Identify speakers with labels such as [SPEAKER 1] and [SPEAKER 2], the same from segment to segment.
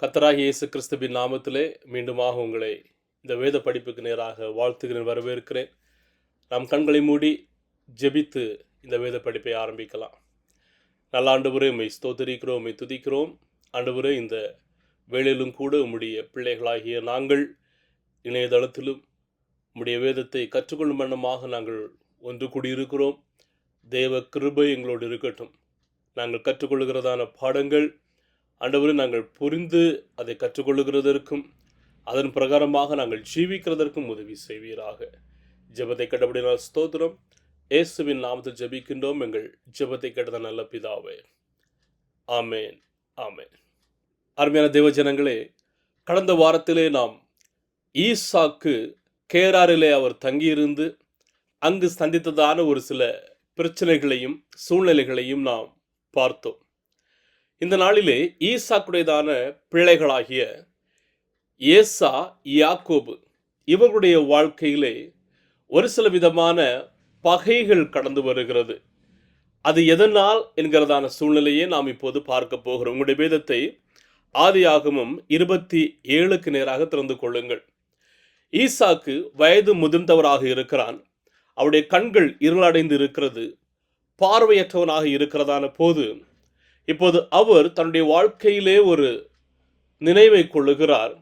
[SPEAKER 1] கர்த்தராகிய இயேசு கிறிஸ்துவின் நாமத்திலே மீண்டுமாக உங்களை இந்த வேத படிப்புக்கு நேராக வாழ்த்துகிறேன், வரவேற்கிறேன். நாம் கண்களை மூடி ஜெபித்து இந்த வேத படிப்பை ஆரம்பிக்கலாம். நல்ல ஆண்டவரே, உம்மை ஸ்தோத்திரிக்கிறோம், உம்மை துதிக்கிறோம். ஆண்டவரே, இந்த வேளையிலும் கூட உம்முடைய பிள்ளைகளாகிய நாங்கள் இணையதளத்திலும் உம்முடைய வேதத்தை கற்றுக்கொள்ளும் வண்ணமாக நாங்கள் ஒன்று கூடியிருக்கிறோம். தேவ கிருபை எங்களோடு இருக்கட்டும். நாங்கள் கற்றுக்கொள்கிறதான பாடங்கள் ஆண்டவரே, நாங்கள் புரிந்து அதை கற்றுக்கொள்ளுகிறதற்கும் அதன் பிரகாரமாக நாங்கள் ஜீவிக்கிறதற்கும் உதவி செய்வீராக. ஜெபத்தை கேட்டபடினால் ஸ்தோத்திரம். இயேசுவின் நாமத்தில் ஜெபிக்கின்றோம் எங்கள் ஜெபத்தை கேட்டத நல்ல பிதாவே, ஆமேன், ஆமேன். அருமையான தேவஜனங்களே, கடந்த வாரத்திலே நாம் ஈசாக்கு கேராரிலே அவர் தங்கியிருந்து அங்கு சந்தித்ததான ஒரு சில பிரச்சனைகளையும் சூழ்நிலைகளையும் நாம் பார்த்தோம். இந்த நாளிலே ஈசாக்குடையதான பிள்ளைகளாகிய ஏசா, யாக்கோபு இவர்களுடைய வாழ்க்கையிலே ஒரு சில விதமான பகைகள் கடந்து வருகிறது. அது எதனால் என்கிறதான சூழ்நிலையை நாம் இப்போது பார்க்க போகிறோம். உங்களுடைய வேதத்தை ஆதியாகமம் 27க்கு நேராக திறந்து கொள்ளுங்கள். ஈசாக்கு வயது முதிர்ந்தவராக இருக்கிறான். அவருடைய கண்கள் இருளடைந்து இருக்கிறது. பார்வையற்றவனாக இருக்கிறதான போது இப்போது அவர் தன்னுடைய வாழ்க்கையிலே ஒரு நினைவை கொள்ளுகிறார்.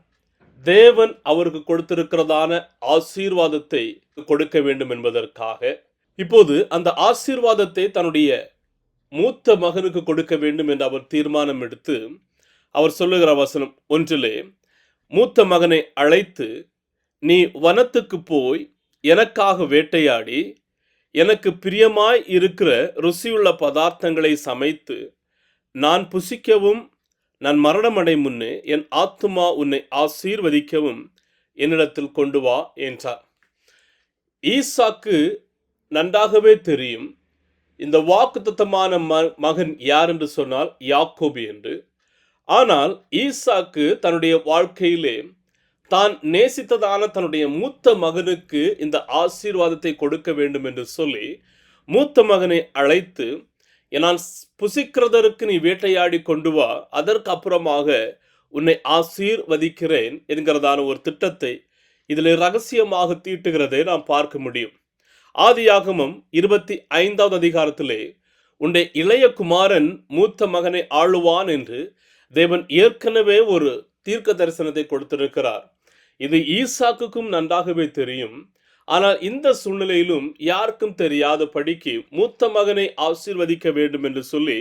[SPEAKER 1] தேவன் அவருக்கு கொடுத்திருக்கிறதான ஆசீர்வாதத்தை கொடுக்க வேண்டும் என்பதற்காக இப்போது அந்த ஆசீர்வாதத்தை தன்னுடைய மூத்த மகனுக்கு கொடுக்க வேண்டும் என்று அவர் தீர்மானம் எடுத்து அவர் சொல்லுகிற வசனம் 1, மூத்த மகனை அழைத்து, நீ வனத்துக்கு போய் எனக்காக வேட்டையாடி எனக்கு பிரியமாய் இருக்கிற ருசியுள்ள பதார்த்தங்களை சமைத்து நான் புசிக்கவும் நான் மரணமடை முன்னே என் ஆத்துமா உன்னை ஆசீர்வதிக்கவும் என்னிடத்தில் கொண்டு வா என்றார். ஈசாக்கு நன்றாகவே தெரியும் இந்த வாக்குத்தத்தமான மகன் யார் என்று சொன்னால் யாக்கோபு என்று. ஆனால் ஈசாக்கு தன்னுடைய வாழ்க்கையிலே தான் நேசித்ததான தன்னுடைய மூத்த மகனுக்கு இந்த ஆசீர்வாதத்தை கொடுக்க வேண்டும் என்று சொல்லி மூத்த மகனை அழைத்து, நான் புசிக்கிறதற்கு நீ வேட்டையாடி கொண்டு வா, அதற்கு அப்புறமாக உன்னை ஆசீர்வதிக்கிறேன் என்கிறதான ஒரு திட்டத்தை இதில் ரகசியமாக தீட்டுகிறதை நாம் பார்க்க முடியும். ஆதியாகமம் 25வது அதிகாரத்திலே உன்னுடைய இளைய குமாரன் மூத்த மகனை ஆளுவான் என்று தேவன் ஏற்கனவே ஒரு தீர்க்க தரிசனத்தை கொடுத்திருக்கிறார். இது ஈசாக்குக்கும் நன்றாகவே தெரியும். ஆனால் இந்த சூழ்நிலையிலும் யாருக்கும் தெரியாத படிக்கு மூத்த மகனை ஆசீர்வதிக்க வேண்டும் என்று சொல்லி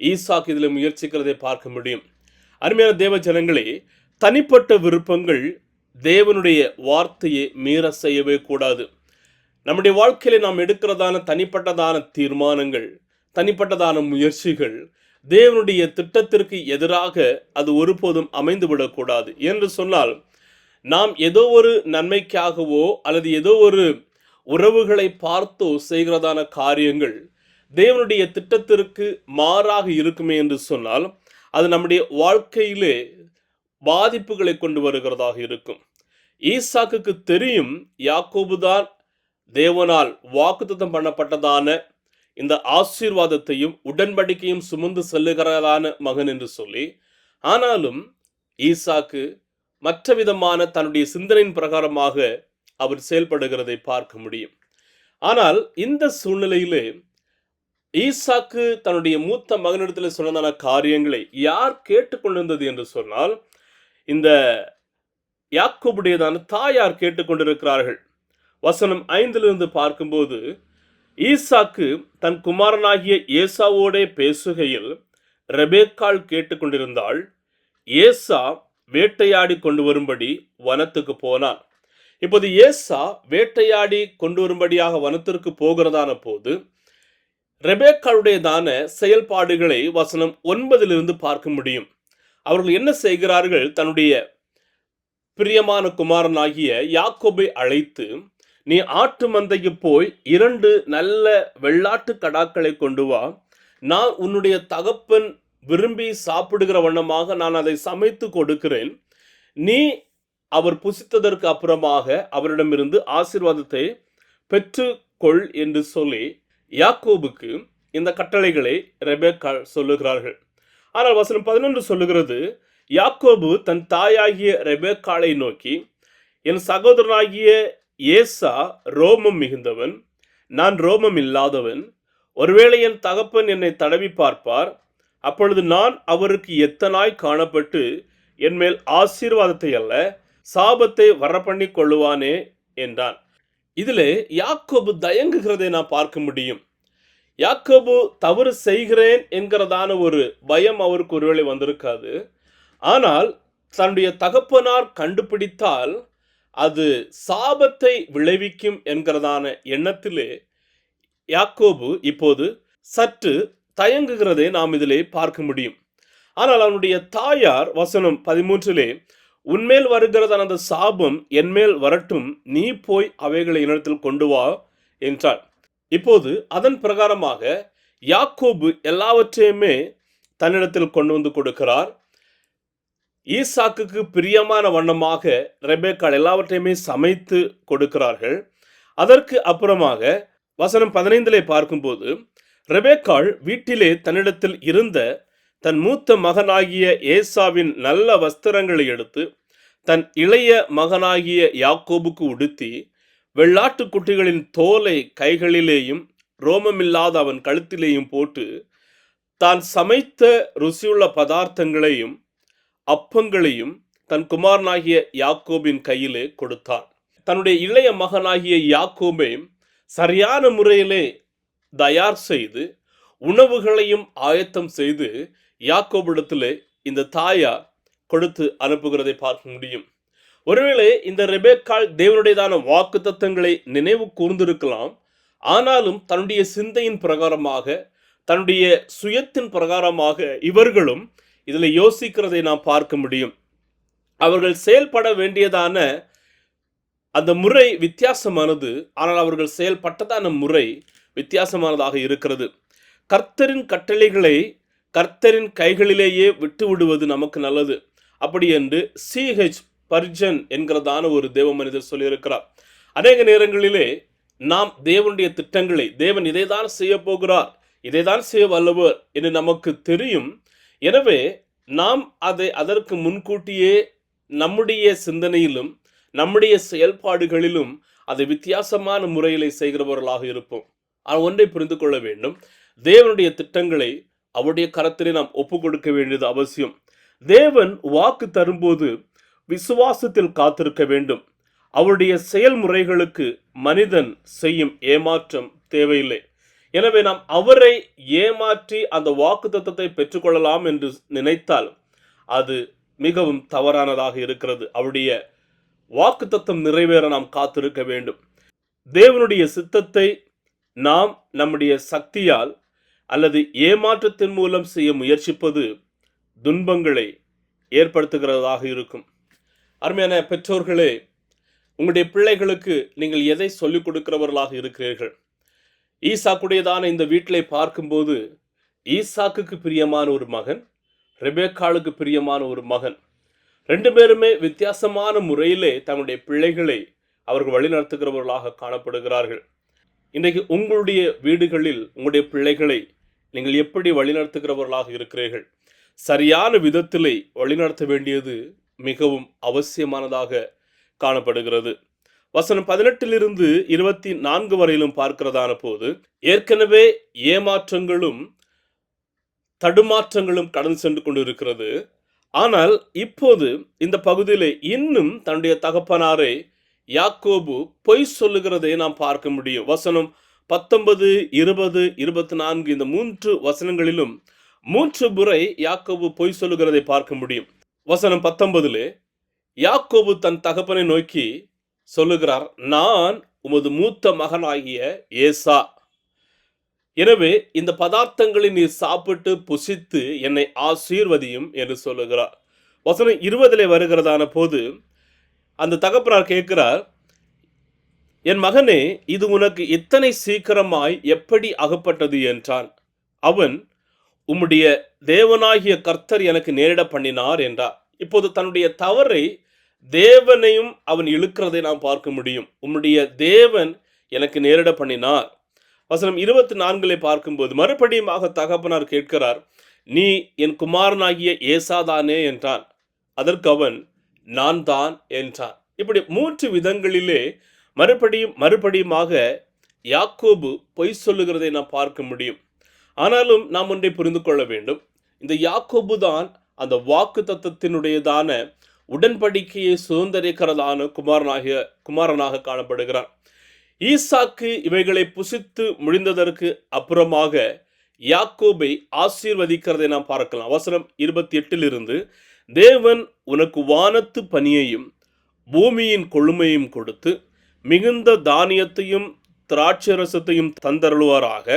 [SPEAKER 1] ஈசாக்கு இதில் முயற்சிக்கிறதை பார்க்க முடியும். அருமையான தேவ ஜனங்களே, தனிப்பட்ட விருப்பங்கள் தேவனுடைய வார்த்தையை மீற செய்யவே கூடாது. நம்முடைய வாழ்க்கையில நாம் எடுக்கிறதான தனிப்பட்டதான தீர்மானங்கள், தனிப்பட்டதான முயற்சிகள் தேவனுடைய திட்டத்திற்கு எதிராக அது ஒருபோதும் அமைந்துவிடக்கூடாது. என்று சொன்னால், நாம் ஏதோ ஒரு நன்மைக்காகவோ அல்லது ஏதோ ஒரு உறவுகளை பார்த்தோ செய்கிறதான காரியங்கள் தேவனுடைய திட்டத்திற்கு மாறாக இருக்குமே என்று சொன்னால் அது நம்முடைய வாழ்க்கையிலே பாதிப்புகளை கொண்டு வருகிறதாக இருக்கும். ஈசாக்குக்கு தெரியும் யாக்கோபுதான் தேவனால் வாக்குத்தத்தம் பண்ணப்பட்டதான இந்த ஆசீர்வாதத்தையும் உடன்படிக்கையும் சுமந்து செல்லுகிறதான மகன் என்று சொல்லி. ஆனாலும் ஈசாக்கு மற்ற விதமான தன்னுடைய சிந்தனையின் பிரகாரமாக அவர் செயல்படுகிறதை பார்க்க முடியும். ஆனால் இந்த சூழ்நிலையிலே ஈசாக்கு தன்னுடைய மூத்த மகனிடத்தில் சொன்னதான காரியங்களை யார் கேட்டுக்கொண்டிருந்தது என்று சொன்னால் இந்த யாக்கோபுடையதான தாயார் கேட்டுக்கொண்டிருக்கிறார்கள். வசனம் 5 பார்க்கும்போது, ஈசாக்கு தன் குமாரனாகிய ஏசாவோடே பேசுகையில் ரெபேக்காள் கேட்டுக்கொண்டிருந்தாள். ஏசா வேட்டையாடி கொண்டு வரும்படி வனத்துக்கு போனான். இப்போது ஏசா வேட்டையாடி கொண்டு வரும்படியாக வனத்திற்கு போகிறதான போது ரெபேக்காளுடையதான செயல்பாடுகளை வசனம் 9 பார்க்க முடியும். அவர்கள் என்ன செய்கிறார்கள்? தன்னுடைய பிரியமான குமாரனாகிய யாக்கோபை அழைத்து, நீ ஆட்டு மந்தைக்கு போய் 2 நல்ல வெள்ளாட்டு கடாக்களை கொண்டு வா, நான் உன்னுடைய தகப்பன் விரும்பி சாப்பிடுகிற வண்ணமாக நான் அதை சமைத்து கொடுக்கிறேன், நீ அவர் புசித்ததற்கு அப்புறமாக அவரிடமிருந்து ஆசீர்வாதத்தை பெற்றுக்கொள் என்று சொல்லி யாக்கோபுக்கு இந்த கட்டளைகளை ரெபேக்காள் சொல்லுகிறார்கள். ஆனால் வசனம் 11 சொல்லுகிறது, யாக்கோபு தன் தாயாகிய ரெபெக்காளை நோக்கி, என் சகோதரனாகிய ஏசா ரோமம் மிகுந்தவன், நான் ரோமம் இல்லாதவன். ஒருவேளை என் தகப்பன் என்னை தடவி பார்ப்பார், அப்பொழுது நான் அவருக்கு எத்தனாய் காணப்பட்டு என் மேல் ஆசீர்வாதத்தை அல்ல சாபத்தை வரப்பண்ணி கொள்ளுவானே என்றான். இதிலே யாக்கோபு தயங்குகிறதை நான் பார்க்க முடியும். யாக்கோபு தவறு செய்கிறேன் என்கிறதான ஒரு பயம் அவருக்கு ஒருவேளை வந்திருக்காது. ஆனால் தன்னுடைய தகப்பனார் கண்டுபிடித்தால் அது சாபத்தை விளைவிக்கும் என்கிறதான எண்ணத்திலே யாக்கோபு இப்போது சற்று தயங்குகிறதை நாம் இதிலே பார்க்க முடியும். ஆனால் அவனுடைய தாயார் வசனம் 13 உன்மேல் வருகிறதான அந்த சாபம் என்மேல் வரட்டும், நீ போய் அவைகளை என்னிடத்தில் கொண்டு வா என்றார். இப்போது அதன் பிரகாரமாக யாக்கோபு எல்லாவற்றையுமே தன்னிடத்தில் கொண்டு வந்து கொடுக்கிறார். ஈசாக்குக்கு பிரியமான வண்ணமாக ரெபெக்காள் எல்லாவற்றையுமே சமைத்து கொடுக்கிறார்கள். அதற்கு அப்புறமாக வசனம் 15 பார்க்கும்போது, ரெபெக்காள் வீட்டிலே தன்னிடத்தில் இருந்த தன் மூத்த மகனாகிய ஏசாவின் நல்ல வஸ்திரங்களை எடுத்து தன் இளைய மகனாகிய யாக்கோபுக்கு உடுத்தி, வெள்ளாட்டு குட்டிகளின் தோலை கைகளிலேயும் ரோமமில்லாத அவன் கழுத்திலேயும் போட்டு, தான் சமைத்த ருசியுள்ள பதார்த்தங்களையும் அப்பங்களையும் தன் குமாரனாகிய யாக்கோபின் கையிலே கொடுத்தான். தன்னுடைய இளைய மகனாகிய யாக்கோபை சரியான முறையிலே தயார் செய்து உணவுகளையும் ஆயத்தம் செய்து யாக்கோபிடத்திலே இந்த தாயார் கொடுத்து அனுப்புகிறதை பார்க்க முடியும். ஒருவேளை இந்த ரெபெக்காள் தேவனுடையதான வாக்கு தத்தங்களை நினைவு கூர்ந்திருக்கலாம். ஆனாலும் தன்னுடைய சிந்தையின் பிரகாரமாக, தன்னுடைய சுயத்தின் பிரகாரமாக இவர்களும் இதில் யோசிக்கிறதை நாம் பார்க்க முடியும். அவர்கள் செயல்பட வேண்டியதான அந்த முறை வித்தியாசமானது. ஆனால் அவர்கள் செயல்பட்டதான முறை வித்தியாசமானதாக இருக்கிறது. கர்த்தரின் கட்டளைகளை கர்த்தரின் கைகளிலேயே விட்டு விடுவது நமக்கு நல்லது. அப்படி என்று C.H. பர்ஜன் என்கிறதான ஒரு தேவ மனிதர் சொல்லியிருக்கிறார். அநேக நேரங்களிலே நாம் தேவனுடைய திட்டங்களை, தேவன் இதைதான் செய்ய போகிறார், இதைதான் செய்ய வல்லவர் என்று நமக்கு தெரியும். எனவே நாம் அதற்கு முன்கூட்டியே நம்முடைய சிந்தனையிலும் நம்முடைய செயல்பாடுகளிலும் அதை வித்தியாசமான முறையிலே செய்கிறவர்களாக இருப்போம். ஆனால் ஒன்றை புரிந்து கொள்ள வேண்டும், தேவனுடைய திட்டங்களை அவருடைய கரத்திலே நாம் ஒப்பு கொடுக்க வேண்டியது அவசியம். தேவன் வாக்கு தரும்போது விசுவாசத்தில் காத்திருக்க வேண்டும். அவருடைய செயல்முறைகளுக்கு மனிதன் செய்யும் ஏமாற்றம் தேவையில்லை. எனவே நாம் அவரை ஏமாற்றி அந்த வாக்கு தத்தத்தை பெற்றுக்கொள்ளலாம் என்று நினைத்தால் அது மிகவும் தவறானதாக இருக்கிறது. அவருடைய வாக்கு தத்தம் நிறைவேற நாம் காத்திருக்க வேண்டும். தேவனுடைய சித்தத்தை நாம் நம்முடைய சக்தியால் அல்லது ஏமாற்றத்தின் மூலம் செய்ய முயற்சிப்பது துன்பங்களை ஏற்படுத்துகிறதாக இருக்கும். அருமையான பெற்றோர்களே, உங்களுடைய பிள்ளைகளுக்கு நீங்கள் எதை சொல்லிக் கொடுக்கிறவர்களாக இருக்கிறீர்கள்? ஈசாக்குடையதான இந்த வீட்டிலே பார்க்கும்போது ஈசாக்குக்கு பிரியமான ஒரு மகன், ரெபெக்காளுக்கு பிரியமான ஒரு மகன், ரெண்டு பேருமே வித்தியாசமான முறையிலே தங்களுடைய பிள்ளைகளை அவர்கள் வழிநடத்துகிறவர்களாக காணப்படுகிறார்கள். இன்றைக்கு உங்களுடைய வீடுகளில் உங்களுடைய பிள்ளைகளை நீங்கள் எப்படி வழிநடத்துகிறவர்களாக இருக்கிறீர்கள்? சரியான விதத்திலே வழிநடத்த வேண்டியது மிகவும் அவசியமானதாக காணப்படுகிறது. வசனம் 18 24 வரையிலும் பார்க்கிறதான போது, ஏற்கனவே ஏமாற்றங்களும் தடுமாற்றங்களும் கடந்து சென்று கொண்டு இருக்கிறது. ஆனால் இப்போது இந்த பகுதியிலே இன்னும் தன்னுடைய தகப்பனாரை யாக்கோபு பொய் சொல்லுகிறதை நாம் பார்க்க முடியும். வசனம் 19, 20, 24 இந்த 3 வசனங்களிலும் 3 முறை யாக்கோபு பொய் சொல்லுகிறதை பார்க்க முடியும். வசனம் 19 யாக்கோபு தன் தகப்பனை நோக்கி சொல்லுகிறார், நான் உமது மூத்த மகனாகிய ஏசா, எனவே இந்த பதார்த்தங்களை நீ சாப்பிட்டு புசித்து என்னை ஆசீர்வதியும் என்று சொல்லுகிறார். வசனம் 20 வருகிறதான போது அந்த தகப்பனார் கேட்கிறார், என் மகனே, இது உனக்கு இத்தனை சீக்கிரமாய் எப்படி அகப்பட்டது என்றான். அவன், உம்முடைய தேவனாகிய கர்த்தர் எனக்கு நேரிட பண்ணினார் என்றார். இப்போது தன்னுடைய தவறை தேவனையும் அவன் இழுக்கிறதை நாம் பார்க்க முடியும். உம்முடைய தேவன் எனக்கு நேரிட பண்ணினார். வசனம் 24 பார்க்கும்போது மறுபடியும் தகப்பனார் கேட்கிறார், நீ என் குமாரனாகிய ஏசாதானே என்றான். அதற்கு அவன், நான் தான் என்றான். இப்படி 3 விதங்களிலே மறுபடியுமாக யாக்கோபு பொய் சொல்லுகிறதை நாம் பார்க்க முடியும். ஆனாலும் நாம் ஒன்றை புரிந்து கொள்ள வேண்டும். இந்த யாக்கோபு தான் அந்த வாக்குத்தத்தத்தினுடையதான உடன்படிக்கையை சுதந்திரிக்கிறதான குமாரனாக காணப்படுகிறார். ஈசாக்கு இவைகளை புசித்து முடிந்ததற்கு அப்புறமாக யாக்கோபை ஆசீர்வதிக்கிறதை நாம் பார்க்கலாம். வசனம் 28 தேவன் உனக்கு வானத்து பனியையும் பூமியின் கொழுமையும் கொடுத்து மிகுந்த தானியத்தையும் திராட்சரசத்தையும் தந்தருளுவாராக.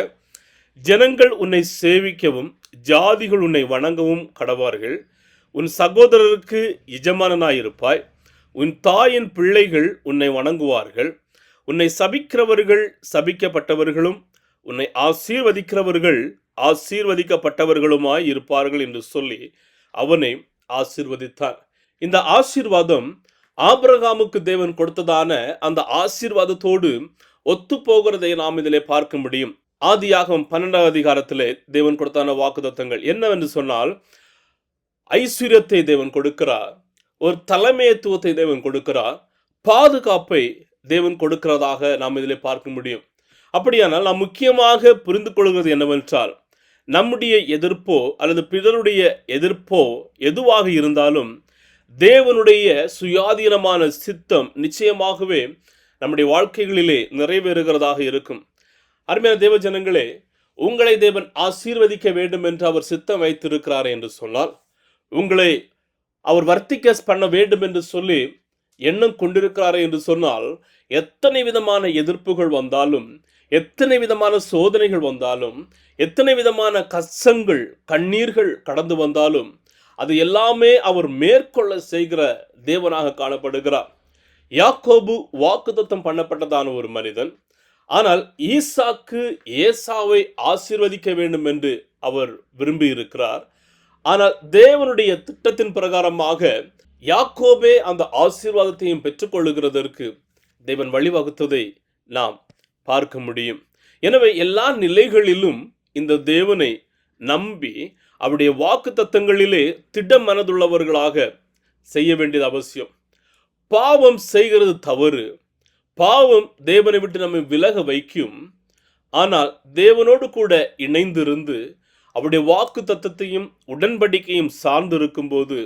[SPEAKER 1] ஜனங்கள் உன்னை சேவிக்கவும் ஜாதிகள் உன்னை வணங்கவும் கடவார்கள். உன் சகோதரருக்கு எஜமானனாயிருப்பாய். உன் தாயின் பிள்ளைகள் உன்னை வணங்குவார்கள். உன்னை சபிக்கிறவர்கள் சபிக்கப்பட்டவர்களும் உன்னை ஆசீர்வதிக்கிறவர்கள் ஆசீர்வதிக்கப்பட்டவர்களுமாய் இருப்பார்கள் என்று சொல்லி அவனை ஆசீர்வதித்தார். இந்த ஆசீர்வாதம் ஆபிரகாமுக்கு தேவன் கொடுத்ததான அந்த ஆசீர்வாதத்தோடு ஒத்து போகிறதை நாம் இதிலே பார்க்க முடியும். ஆதியாகமம் 12 அதிகாரத்திலே தேவன் கொடுத்தான வாக்குத்தத்தங்கள் என்னவென்று சொன்னால், ஐஸ்வர்யத்தை தேவன் கொடுக்கிறார், ஒரு தலைமைத்துவத்தை தேவன் கொடுக்கிறார், பாதுகாப்பை தேவன் கொடுக்கிறதாக நாம் இதிலே பார்க்க முடியும். அப்படியானால் நாம் முக்கியமாக புரிந்து கொள்கிறது என்னவென்றால், நம்முடைய எதிர்ப்போ அல்லது பிறருடைய எதிர்ப்போ எதுவாக இருந்தாலும் தேவனுடைய சுயாதீனமான சித்தம் நிச்சயமாகவே நம்முடைய வாழ்க்கைகளிலே நிறைவேறுகிறதாக இருக்கும். அருமையான தேவ ஜனங்களே, உங்களை தேவன் ஆசீர்வதிக்க வேண்டும் என்று அவர் சித்தம் வைத்திருக்கிறார் என்று சொன்னால், உங்களை அவர் வர்த்திக்க பண்ண வேண்டும் என்று சொல்லி எண்ணம் கொண்டிருக்கிறார் என்று சொன்னால், எத்தனை விதமான எதிர்ப்புகள் வந்தாலும், எத்தனை விதமான சோதனைகள் வந்தாலும், எத்தனை விதமான கஷ்டங்கள் கண்ணீர்கள் கடந்து வந்தாலும், அது எல்லாமே அவர் மேற்கொள்ள செய்கிற தேவனாக காணப்படுகிறார். யாக்கோபு வாக்குத்தத்தம் பண்ணப்பட்டதான ஒரு மனிதன். ஆனால் ஈசாக்கு ஏசாவை ஆசீர்வதிக்க வேண்டும் என்று அவர் விரும்பி இருக்கிறார். ஆனால் தேவனுடைய திட்டத்தின் பிரகாரமாக யாக்கோபே அந்த ஆசீர்வாதத்தையும் பெற்றுக்கொள்ளுகிறதற்கு தேவன் வழிவகுத்ததை நாம் பார்க்க முடியும். எனவே எல்லா நிலைகளிலும் இந்த தேவனை நம்பி அவருடைய வாக்குத்தத்தங்களிலே திட மனதுள்ளவர்களாக செய்ய வேண்டியது அவசியம். பாவம் செய்கிறது தவறு. பாவம் தேவனை விட்டு நம்மை விலக வைக்கும். ஆனால் தேவனோடு கூட இணைந்திருந்து அவருடைய வாக்கு தத்தத்தையும் உடன்படிக்கையும் சார்ந்து இருக்கும்போது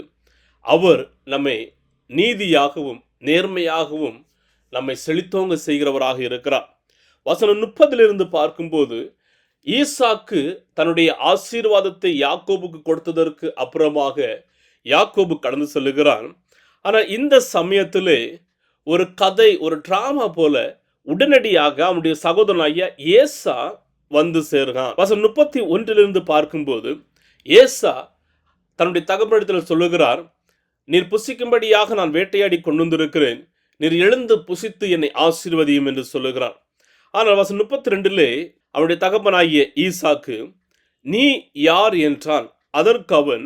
[SPEAKER 1] அவர் நம்மை நீதியாகவும் நேர்மையாகவும் நம்மை செழித்தோங்க செய்கிறவராக இருக்கிறார். வசனம் 30 பார்க்கும்போது, ஈசாக்கு தன்னுடைய ஆசீர்வாதத்தை யாக்கோபுக்கு கொடுத்ததற்கு அப்புறமாக யாக்கோபு கடந்து செல்லுகிறான். ஆனால் இந்த சமயத்திலே ஒரு கதை, ஒரு டிராமா போல உடனடியாக அவனுடைய சகோதரனாகிய ஏசா வந்து சேருகிறான். வசனம் 31 பார்க்கும்போது, ஏசா தன்னுடைய தகப்பனிடத்தில் சொல்லுகிறார், நீர் புசிக்கும்படியாக நான் வேட்டையாடி கொண்டு வந்திருக்கிறேன், நீர் எழுந்து புசித்து என்னை ஆசீர்வதியும் என்று சொல்லுகிறார். ஆனால் வசனம் 32 அவனுடைய தகப்பனாகிய ஈசாக்கு, நீ யார் என்றான். அதற்கு அவன்,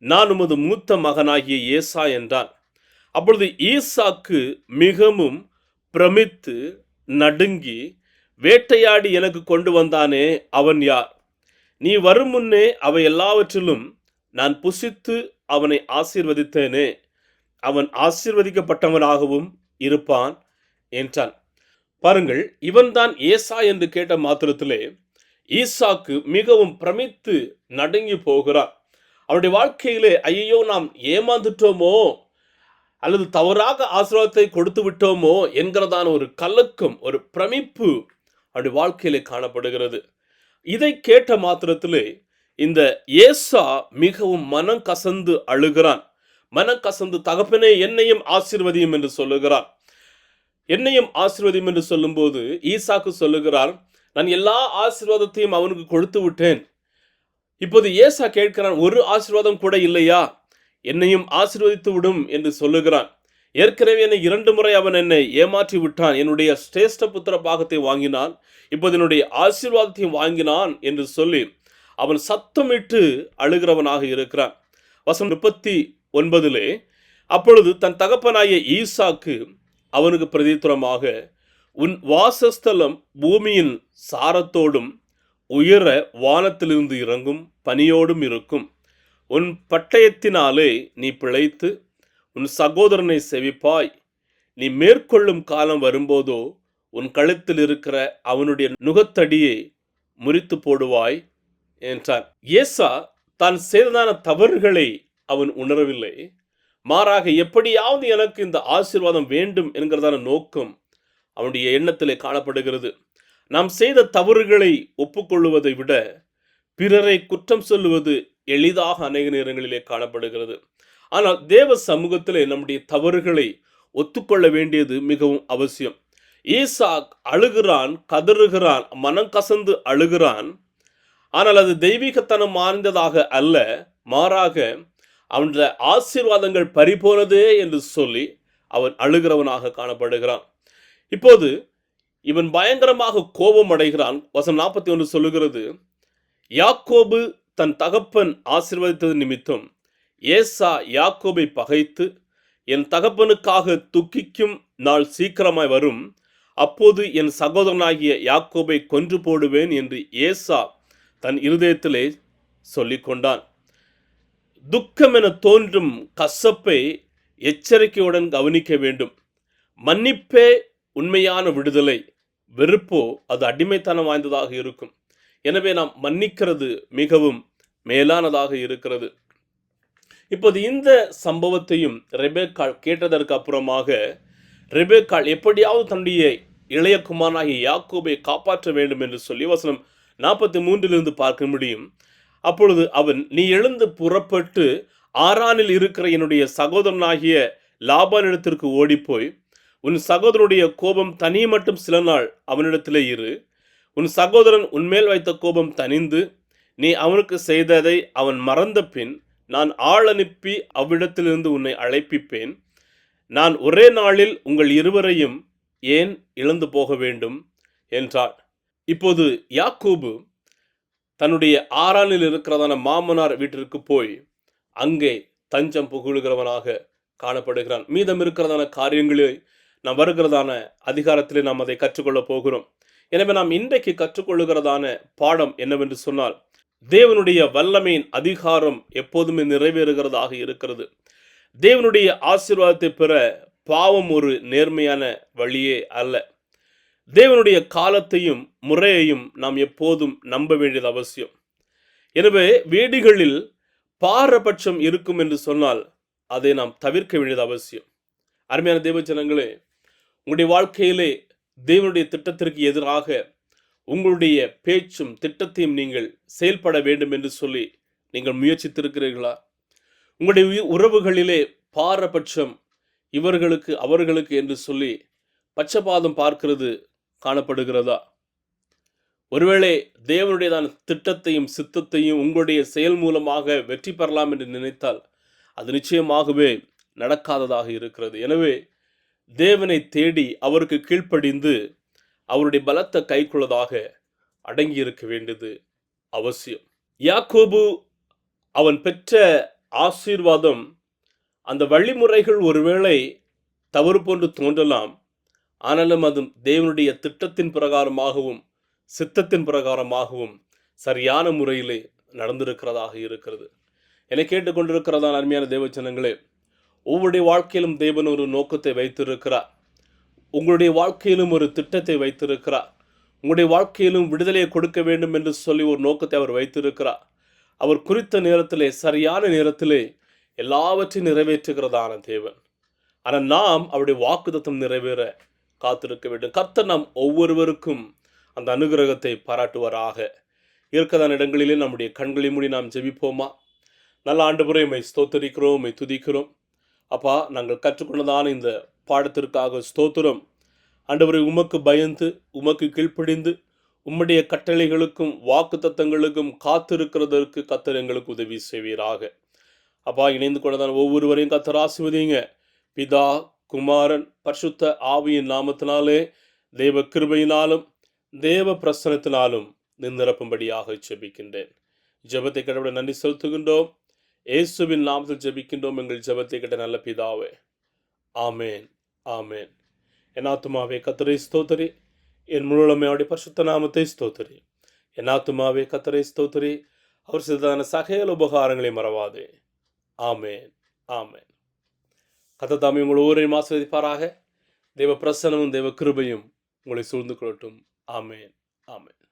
[SPEAKER 1] நான் உமது மூத்த மகனாகிய ஏசா என்றான். அப்பொழுது ஈசாக்கு மிகவும் பிரமித்து நடுங்கி, வேட்டையாடி எனக்கு கொண்டு வந்தானே அவன் யார்? நீ வரும் முன்னே அவை எல்லாவற்றிலும் நான் புசித்து அவனை ஆசீர்வதித்தேனே, அவன் ஆசீர்வதிக்கப்பட்டவனாகவும் இருப்பான் என்றான். பாருங்கள், இவன்தான் ஏசா என்று கேட்ட மாத்திரத்திலே ஈசாக்கு மிகவும் பிரமித்து நடுங்கி போகிறார். அவருடைய வாழ்க்கையிலே ஐயோ நாம் ஏமாந்துட்டோமோ அல்லது தவறாக ஆசீர்வாதத்தை கொடுத்து விட்டோமோ என்கிறதான ஒரு கலக்கம், ஒரு பிரமிப்பு அவருடைய வாழ்க்கையிலே காணப்படுகிறது. இதை கேட்ட மாத்திரத்திலே இந்த ஏசா மிகவும் மனம் கசந்து அழுகிறான். மனம் கசந்து, தகப்பனே என்னையும் ஆசீர்வதியும் என்று சொல்லுகிறான். என்னையும் ஆசீர்வதியும் என்று சொல்லும்போது ஈசாக்கு சொல்லுகிறார், நான் எல்லா ஆசீர்வாதத்தையும் அவனுக்கு கொடுத்து விட்டேன். இப்போது ஏசா கேட்கிறான், ஒரு ஆசீர்வாதம் கூட இல்லையா? என்னையும் ஆசீர்வதித்து விடும் என்று சொல்லுகிறான். ஏற்கனவே என்னை 2 முறை அவன் என்னை ஏமாற்றி விட்டான். என்னுடைய சிரேஷ்ட புத்திர பாகத்தை வாங்கினான், இப்போது என்னுடைய ஆசீர்வாதத்தையும் வாங்கினான் என்று சொல்லி அவன் சத்தமிட்டு அழுகிறவனாக இருக்கிறான். வசனம் 39 அப்பொழுது தன் தகப்பனாகிய ஈசாக்கு அவனுக்கு பிரதித்துரமாக, உன் வாசஸ்தலம் பூமியின் சாரத்தோடும் உயர வானத்திலிருந்து இறங்கும் பனியோடும் இருக்கும். உன் பட்டயத்தினாலே நீ பிழைத்து உன் சகோதரனை செவிப்பாய். நீ மேற்கொள்ளும் காலம் வரும்போதோ உன் கழுத்தில் இருக்கிற அவனுடைய நுகத்தடியை முறித்து போடுவாய் என்றார். ஏசா தான் செய்ததான தவறுகளை அவன் உணரவில்லை. மாறாக எப்படியாவது எனக்கு இந்த ஆசீர்வாதம் வேண்டும் என்கிறதான நோக்கம் அவனுடைய எண்ணத்திலே காணப்படுகிறது. நாம் செய்த தவறுகளை ஒப்புக்கொள்வதை விட பிறரை குற்றம் சொல்லுவது எளிதாக அநேக நேரங்களிலே காணப்படுகிறது. ஆனால் தேவ சமூகத்திலே நம்முடைய தவறுகளை ஒத்துக்கொள்ள வேண்டியது மிகவும் அவசியம். ஈசாக் அழுகிறான், கதறுகிறான், மனம் கசந்து அழுகிறான். ஆனால் அது தெய்வீகத்தனம் மாறிந்ததாக அல்ல, மாறாக அவனுடைய ஆசீர்வாதங்கள் பறிபோனதே என்று சொல்லி அவன் அழுகிறவனாக காணப்படுகிறான். இப்போது இவன் பயங்கரமாக கோபம் அடைகிறான். வசனம் 41 சொல்லுகிறது, யாக்கோபு தன் தகப்பன் ஆசீர்வதித்தது நிமித்தம் ஏசா யாக்கோபை பகைத்து, என் தகப்பனுக்காக துக்கிக்கும் நாள் சீக்கிரமாய் வரும், அப்போது என் சகோதரனாகிய யாக்கோபை கொன்று போடுவேன் என்று ஏசா தன் இருதயத்திலே சொல்லிக் கொண்டான். துக்கம் என தோன்றும் கசப்பை எச்சரிக்கையுடன் கவனிக்க வேண்டும். மன்னிப்பே உண்மையான விடுதலை, வெறுப்போ அது அடிமைத்தனம் வாய்ந்ததாக இருக்கும். எனவே நாம் மன்னிக்கிறது மிகவும் மேலானதாக இருக்கிறது. இப்போது இந்த சம்பவத்தையும் ரெபேக்காள் கேட்டதற்கு அப்புறமாக ரெபேக்காள் எப்படியாவது தன்னுடைய இளைய குமாரனாகிய யாக்கோபை காப்பாற்ற வேண்டும் என்று சொல்லி வசனம் 43 பார்க்க முடியும். அப்பொழுது அவன், நீ எழுந்து புறப்பட்டு ஆரானில் இருக்கிற என்னுடைய சகோதரனாகிய லாபானிடத்திற்கு ஓடிப்போய் உன் சகோதரனுடைய கோபம் தனியே மட்டும் சில நாள் அவனிடத்திலே இரு. உன் சகோதரன் உன்மேல் வைத்த கோபம் தனிந்து நீ அவனுக்கு செய்ததை அவன் மறந்த பின் நான் ஆள் அனுப்பி அவ்விடத்திலிருந்து உன்னை அழைப்பிப்பேன். நான் ஒரே நாளில் உங்கள் இருவரையும் ஏன் இழந்து போக வேண்டும் என்றார். இப்போது யாக்கோபு தன்னுடைய ஆரானில் இருக்கிறதான மாமனார் வீட்டிற்கு போய் அங்கே தஞ்சம் புகழுகிறவனாக காணப்படுகிறான். மீதம் இருக்கிறதான காரியங்களே நாம் வருகிறதான அதிகாரத்திலே நாம் அதை கற்றுக்கொள்ளப் போகிறோம். எனவே நாம் இன்றைக்கு கற்றுக்கொள்ளுகிறதான பாடம் என்னவென்று சொன்னால், தேவனுடைய வல்லமையின் அதிகாரம் எப்போதுமே நிறைவேறுகிறதாக இருக்கிறது. தேவனுடைய ஆசீர்வாதத்தை பெற பாவம் ஒரு நேர்மையான வழியே அல்ல. தேவனுடைய காலத்தையும் முறையையும் நாம் எப்போதும் நம்ப வேண்டியது அவசியம். எனவே வீடுகளில் பாரபட்சம் இருக்கும் என்று சொன்னால் அதை நாம் தவிர்க்க வேண்டியது அவசியம். அருமையான தேவ ஜனங்களே, உங்களுடைய வாழ்க்கையிலே தேவனுடைய திட்டத்திற்கு எதிராக உங்களுடைய பேச்சும் திட்டத்தையும் நீங்கள் செயல்பட வேண்டும் என்று சொல்லி நீங்கள் முயற்சித்திருக்கிறீர்களா? உங்களுடைய உறவுகளிலே பாரபட்சம், இவர்களுக்கு அவர்களுக்கு என்று சொல்லி பட்சபாதம் பார்க்கிறது காணப்படுகிறதா? ஒருவேளை தேவனுடையதான திட்டத்தையும் சித்தத்தையும் உங்களுடைய செயல் மூலமாக வெற்றி பெறலாம் என்று நினைத்தால் அது நிச்சயமாகவே நடக்காததாக இருக்கிறது. எனவே தேவனை தேடி அவருக்கு கீழ்ப்படிந்து அவருடைய பலத்தை கைக்கொள்ளதாக அடங்கி இருக்க வேண்டியது அவசியம். யாக்கோபு அவன் பெற்ற ஆசீர்வாதம், அந்த வழிமுறைகள் ஒருவேளை தவறு போன்று தோன்றலாம். ஆனாலும் அது தேவனுடைய திட்டத்தின் பிரகாரமாகவும் சித்தத்தின் பிரகாரமாகவும் சரியான முறையிலே நடந்திருக்கிறதாக இருக்கிறது. என்னை கேட்டுக்கொண்டிருக்கிறதான அருமையான தேவஜனங்களே, ஒவ்வொருடைய வாழ்க்கையிலும் தேவன் ஒரு நோக்கத்தை வைத்திருக்கிறார். உங்களுடைய வாழ்க்கையிலும் ஒரு திட்டத்தை வைத்திருக்கிறார். உங்களுடைய வாழ்க்கையிலும் விடுதலையை கொடுக்க வேண்டும் என்று சொல்லி ஒரு நோக்கத்தை அவர் வைத்திருக்கிறார். அவர் குறித்த நேரத்திலே, சரியான நேரத்திலே எல்லாவற்றையும் நிறைவேற்றுகிறதான தேவன். ஆனால் நாம் அவருடைய வாக்குத்தத்தம் நிறைவேற காத்திருக்க வேண்டும். கர்த்தர் நாம் ஒவ்வொருவருக்கும் அந்த அனுகிரகத்தை பாராட்டுவாராக. இருக்கிறதான இடங்களிலே நம்முடைய கண்களை மூடி நாம் ஜெபிப்போமா? நல்ல ஆண்டவரே, உம்மை ஸ்தோத்தரிக்கிறோம், உம்மை துதிக்கிறோம். அப்பா, நாங்கள் கற்றுக்கொண்டதான இந்த பாடத்திற்காக ஸ்தோத்திரம். ஆண்டவரே, உமக்கு பயந்து உமக்கு கீழ்ப்படிந்து உம்முடைய கட்டளைகளுக்கும் வாக்கு தத்தங்களுக்கும் காத்திருக்கிறதற்கு கர்த்தர் எங்களுக்கு உதவி செய்வீராக. அப்பா, இணைந்து கொண்டதான ஒவ்வொருவரையும் கர்த்தர் ஆசீர்வதிங்க. பிதா, குமாரன், பரிசுத்த ஆவியின் நாமத்தினாலே தேவ கிருபையினாலும் தேவ பிரசனத்தினாலும் நிரப்பும்படியாக ஜெபிக்கின்றேன். ஜெபத்தை கேட்டவிட நன்றி செலுத்துகின்றோம். இயேசுவின் நாமத்தில் ஜெபிக்கின்றோம் எங்கள் ஜெபத்தை கேட்ட நல்ல பிதாவே. ஆமேன், ஆமேன். என் ஆத்துமாவே கர்த்தரை ஸ்தோத்திரி, என் முழுமையோடைய பரிசுத்த நாமத்தை ஸ்தோத்திரி. என் ஆத்துமாவே கர்த்தரை ஸ்தோத்திரி, அவர் செய்ததான சகல உபகாரங்களை மறவாதே. ஆமேன், ஆமேன். கர்த்தர் தாமே உங்கள் ஒவ்வொருவரையும் ஆசீர்வதிப்பாராக. தேவ பிரசன்னமும் தேவ கிருபையும் உங்களை சூழ்ந்து கொள்ளட்டும். ஆமென். ஆமென்.